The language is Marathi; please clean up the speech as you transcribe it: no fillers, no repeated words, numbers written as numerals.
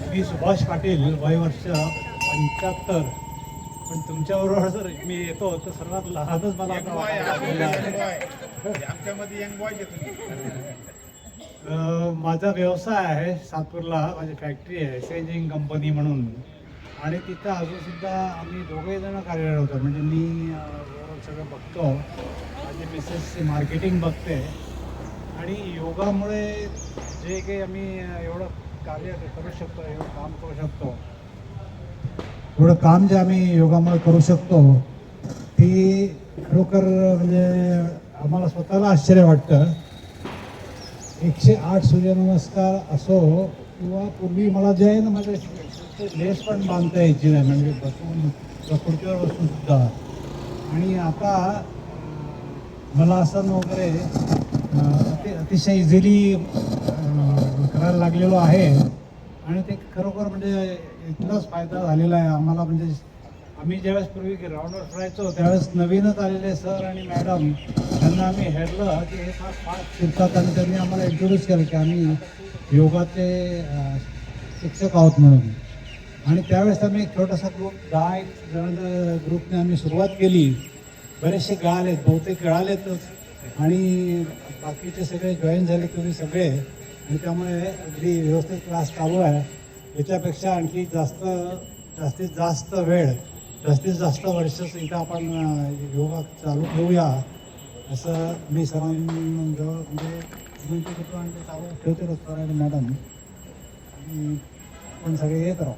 मी सुभाष पाटील, वय वर्ष 75. पण तुमच्याबरोबर जर मी येतो तर सर्वात लहानच मला आमच्यामध्ये यंग बॉय माझा व्यवसाय आहे सातपूरला. माझी फॅक्टरी आहे सेंजिंग कंपनी म्हणून. आणि तिथं अजून सुद्धा आम्ही दोघे जण कार्यरत होतो. म्हणजे मी सगळं बघतो, माझी मिसेस मार्केटिंग बघते. आणि योगामुळे जे काही आम्ही एवढं कार्य करू शकतो, एवढं काम करू शकतो, एवढं काम जे आम्ही योगामुळे करू शकतो ती खरोखर म्हणजे आम्हाला स्वतःला आश्चर्य वाटतं. 108 सूर्यनमस्कार असो किंवा पूर्वी मला जे आहे ना माझ्या लेस पण बांधता यायची नाही, म्हणजे बसून खुर्चीवर बसून सुद्धा. आणि आता मला आसन वगैरे अतिशय इझिली करायला लागलेलो आहे. आणि ते खरोखर म्हणजे इतकाच फायदा झालेला आहे आम्हाला. म्हणजे आम्ही ज्यावेळेस पूर्वी ग्राउंडवर फिरायचो त्यावेळेस नवीनच आलेले सर आणि मॅडम त्यांना आम्ही हेरलं की हे फार फास्ट फिरतात. आणि त्यांनी आम्हाला इंट्रोड्यूस केलं की आम्ही योगाचे शिक्षक आहोत म्हणून. आणि त्यावेळेस आम्ही एक छोटासा ग्रुप 10 जणांच्या ग्रुपने आम्ही सुरुवात केली. बरेचसे गळालेत, बहुतेक गळालेतच. आणि बाकीचे सगळे जॉईन झाले तुम्ही सगळे. आणि त्यामुळे अगदी व्यवस्थित क्लास चालू आहे. याच्यापेक्षा आणखी जास्तीत जास्त वेळ, जास्तीत जास्त वर्ष इथं आपण योगा चालू ठेवूया असं मी सरांजवळ म्हणजे विनंती करतो. आणि ते चालू ठेवते सर आणि मॅडम. आपण सगळे येत राहू.